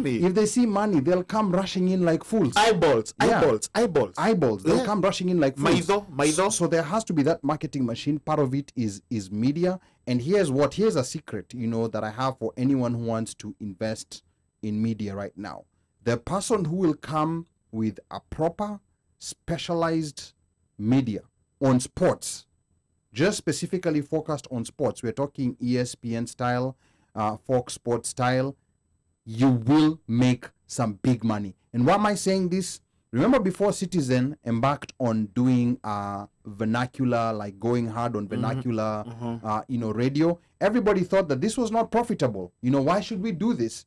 If they see money, they'll come rushing in like fools. Eyeballs. They'll come rushing in like fools. Maido. So there has to be that marketing machine. Part of it is media. And here's a secret, that I have for anyone who wants to invest in media right now. The person who will come with a proper specialized media on sports, just specifically focused on sports. We're talking ESPN style, Fox Sports style. You will make some big money. And why am I saying this? Remember before Citizen embarked on doing vernacular, like going hard on vernacular, radio, everybody thought that this was not profitable. Why should we do this?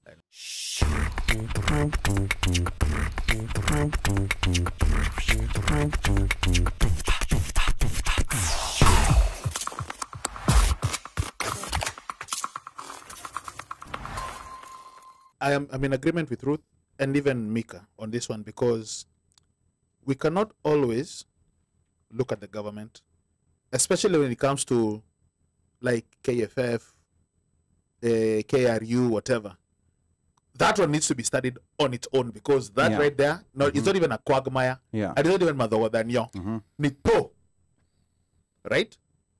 I'm in agreement with Ruth and even Mika on this one, because we cannot always look at the government, especially when it comes to like KFF, KRU, whatever. That one needs to be studied on its own, because that right there, it's not even a quagmire. Yeah. It's not even Madawadanyo. Nipo. Right?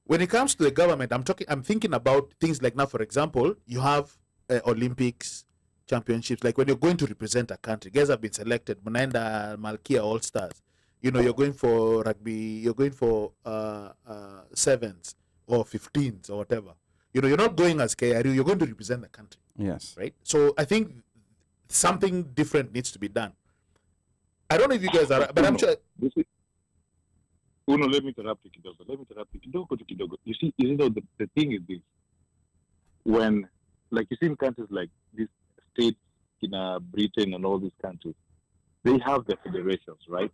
When it comes to the government, I'm thinking about things like now, for example, you have Olympics, championships, like when you're going to represent a country, guys have been selected, Munaenda, Malkia, All Stars, you're going for rugby, you're going for 7s or 15s or whatever. You're not going as KRU, you're going to represent the country. Yes. Right? So I think something different needs to be done. I don't know if you guys are, but I'm sure. Uno, let me interrupt you, Kidogo. You see, the thing is this. When, like you see in countries like this, states in Britain and all these countries, they have their federations, right?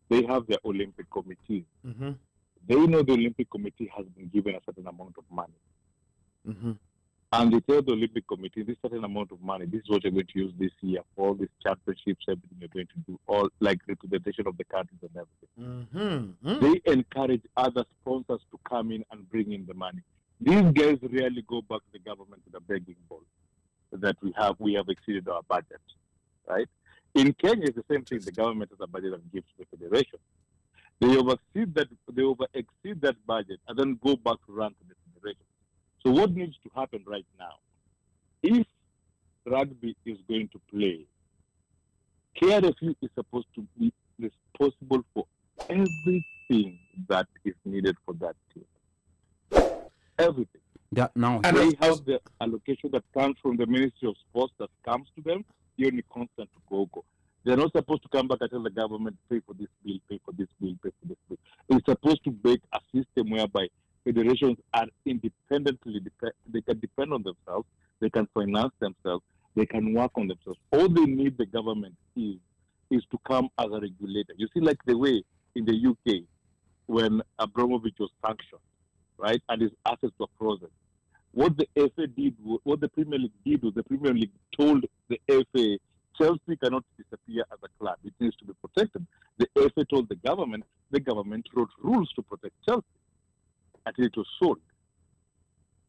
They have their Olympic committees. They know the Olympic committee has been given a certain amount of money. And they tell the Olympic committee, this certain amount of money, this is what you're going to use this year for all these championships, everything you're going to do, all like representation of the countries and everything. They encourage other sponsors to come in and bring in the money. These guys rarely go back to the government with a begging bowl that we have exceeded our budget, right? In Kenya, it's the same thing. The government has a budget and gives to the federation. They over-exceed that budget and then go back to run to the federation. So what needs to happen right now? If rugby is going to play, KRFU is supposed to be responsible for everything that is needed for that team. Everything. Yeah, now and they have the allocation that comes from the Ministry of Sports that comes to them. You're in constant go. They're not supposed to come back and tell the government, pay for this bill, pay for this bill, pay for this bill. It's supposed to make a system whereby federations are independently, they can depend on themselves, they can finance themselves, they can work on themselves. All they need the government is to come as a regulator. You see, like the way in the UK, when Abramovich was sanctioned, right, and his assets were frozen. What the FA did, what the Premier League did, was the Premier League told the FA, Chelsea cannot disappear as a club. It needs to be protected. The FA told the government wrote rules to protect Chelsea until it was sold.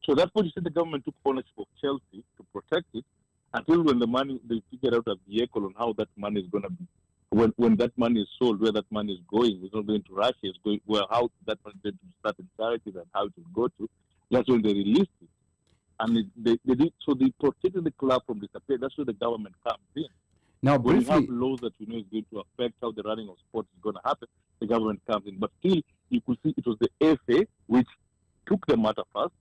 So that's what you said, the government took ownership of Chelsea to protect it until when the money, they figured out a vehicle on how that money is going to be. When that money is sold, where that money is going, it's not going to Russia, it's going, well, how that money is going to certain charities and how it will go to. That's when they released it. And they did, so they protected the club from disappearing. That's where the government comes in. Now, when briefly, you have laws that you know is going to affect how the running of sports is going to happen, the government comes in. But still, you could see it was the FA which took the matter first,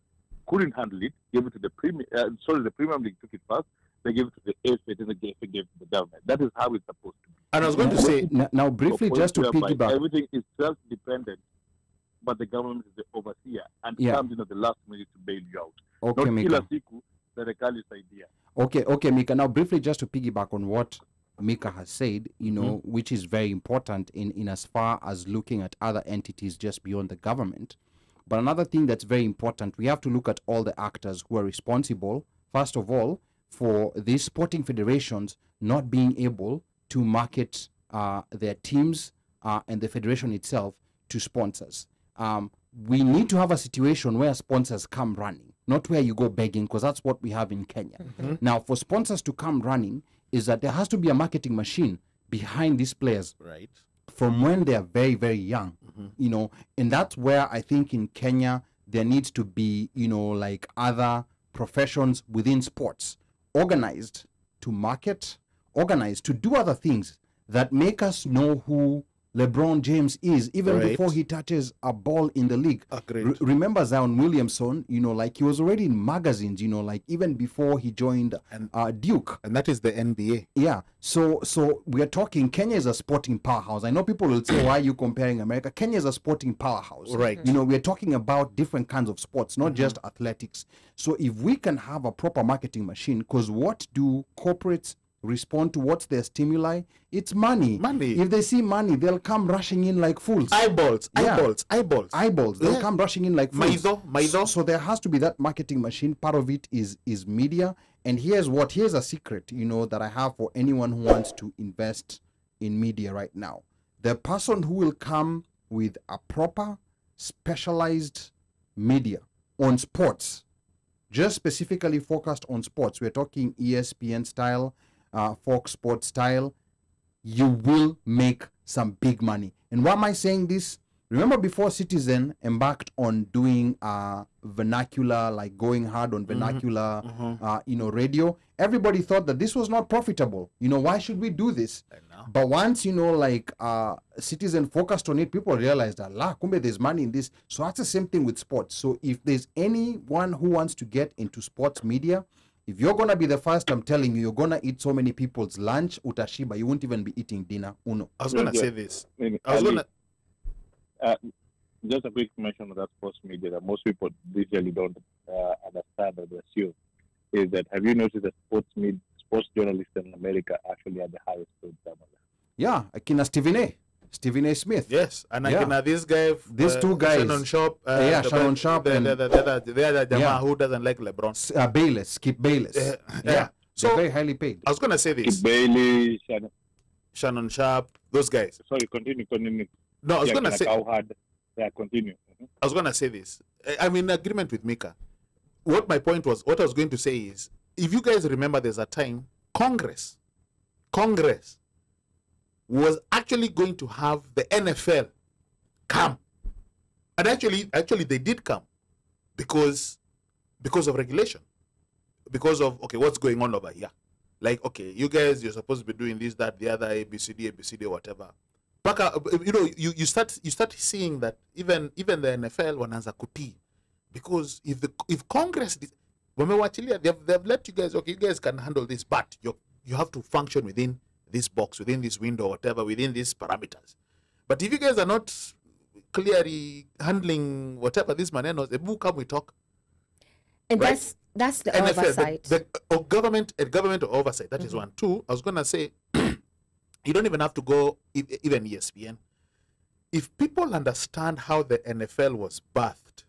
couldn't handle it, gave it to the Premier. The Premier League took it first. They gave it to the FA, then the FA gave it to the government. That is how it's supposed to be. And I was going to say now briefly, just to piggyback, everything is self-dependent, but the government is the overseer and comes in at the last minute to bail you out. Okay, Mika. Okay, Mika. Now, briefly, just to piggyback on what Mika has said, which is very important in as far as looking at other entities just beyond the government. But another thing that's very important, we have to look at all the actors who are responsible, first of all, for these sporting federations not being able to market their teams and the federation itself to sponsors. We need to have a situation where sponsors come running, not where you go begging, because that's what we have in Kenya. Now, for sponsors to come running, is that there has to be a marketing machine behind these players Right. from when they are very, very young, you know, and that's where I think in Kenya there needs to be, you know, like other professions within sports organized to market, organized to do other things that make us know who LeBron James is even Right. before he touches a ball in the league. Agreed. Remember Zion Williamson, you know, like he was already in magazines, you know, like even before he joined Duke. And that is the NBA. Yeah, so we are talking. Kenya is a sporting powerhouse. I know people will say, "Why are you comparing America?" Kenya is a sporting powerhouse, Right. You know, we are talking about different kinds of sports, not just athletics. So if we can have a proper marketing machine, because what do corporates respond to? What's their stimuli? It's money. Money. If they see money, they'll come rushing in like fools. Eyeballs. Yeah. Eyeballs. They'll Yeah. come rushing in like fools. Maido. So there has to be that marketing machine. Part of it is media. And here's a secret, you know, that I have for anyone who wants to invest in media right now. The person who will come with a proper specialized media on sports, just specifically focused on sports. We're talking ESPN style, Fox Sports style. You will make some big money. And why am I saying this? Remember before Citizen embarked on doing vernacular, like going hard on vernacular, you know, radio, everybody thought that this was not profitable. You know, why should we do this? But once, you know, like Citizen focused on it, people realized that, la, kumbe, there's money in this. So that's the same thing with sports. So if there's anyone who wants to get into sports media, if you're going to be the first, I'm telling you, you're going to eat so many people's lunch, utashiba, you won't even be eating dinner. Uno. I was going to say this. I was going to... just a quick mention of that sports media that most people usually don't understand or assume is that, have you noticed that sports journalists in America actually are the highest paid someone? Yeah, Akina Stephen A. Smith. Yes, and this guy, these two guys, Shannon Sharp, Shannon Sharp, the other Jama who doesn't like LeBron, Skip Bayless. So they're very highly paid. I was going to say this. Skip Bailey, Shannon Sharp, those guys. Sorry, continue. No, I was going to say. Continue. I was going to say this. I'm in agreement with Mika. What my point was, what I was going to say is, if you guys remember, there's a time Congress was actually going to have the NFL come, and actually they did come because of regulation, because of what's going on over here. Like, you guys, you're supposed to be doing this, that, the other, ABCD, whatever. You know, you start seeing that even the NFL wanaanza kuti, because if Congress they've let you guys, you guys can handle this, but you have to function within this box, within this window, whatever, within these parameters. But if you guys are not clearly handling whatever this manenos, come we talk. And right? that's the NFL, oversight. The government oversight. That is one. Two, I was gonna say, you don't even have to go even ESPN. If people understand how the NFL was birthed,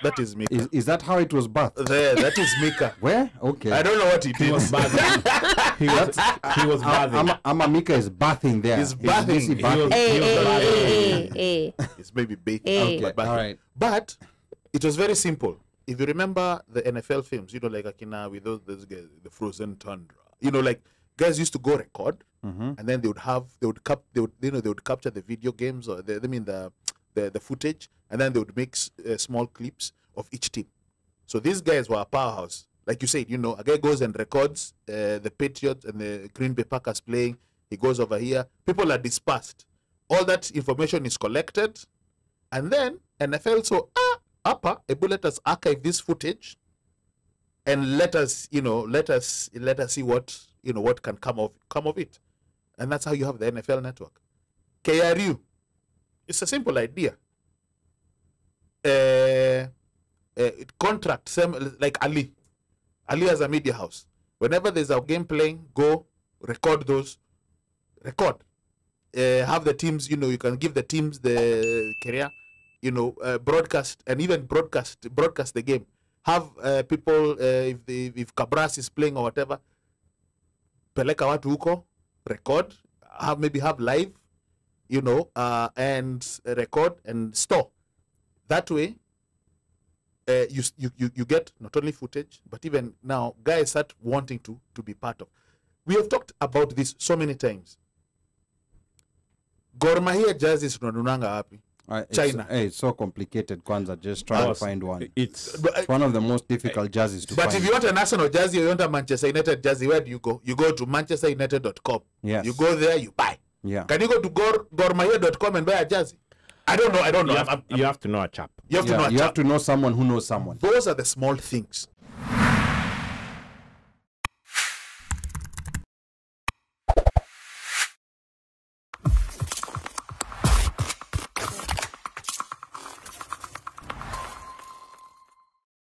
that is Mika. Is that how it was birthed? There, that is Mika. Where? Okay. I don't know what he did. He was bathing. Mika is bathing there. He's bathing. It's maybe bathing. Okay, all right. But it was very simple. If you remember the NFL films, you know, like Akina with those guys, the Frozen Tundra, you know, like guys used to go record, and then they would capture the video games or the footage, and then they would make small clips of each team. So these guys were a powerhouse, like you said. You know, a guy goes and records the Patriots and the Green Bay Packers playing. He goes over here. People are dispersed. All that information is collected, and then NFL let us archive this footage, and let us see what can come of it, and that's how you have the NFL network. KRU, it's a simple idea. Contract same like Ali has a media house. Whenever there's a game playing, go record those. Have the teams. You know, you can give the teams the career. You know, broadcast and even broadcast the game. Have people if Cabras is playing or whatever, peleka watu huko, record. Have live, you know, and record and store. That way, you get not only footage, but even now guys start wanting to be part of. We have talked about this so many times. Gor Mahia jerseys tunanunanga wapi? China. It's so complicated, Kwanza. Just try to find one. It's one of the most difficult jerseys to find. But if you want a national jersey or you want a Manchester United jersey, where do you go? You go to manchesterunited.com. Yes. You go there, you buy. Yeah. Can you go to gormahia.com and buy a jersey? I don't know. You have to know a chap. You have to know a You chap. have to know someone who knows someone. Those are the small things.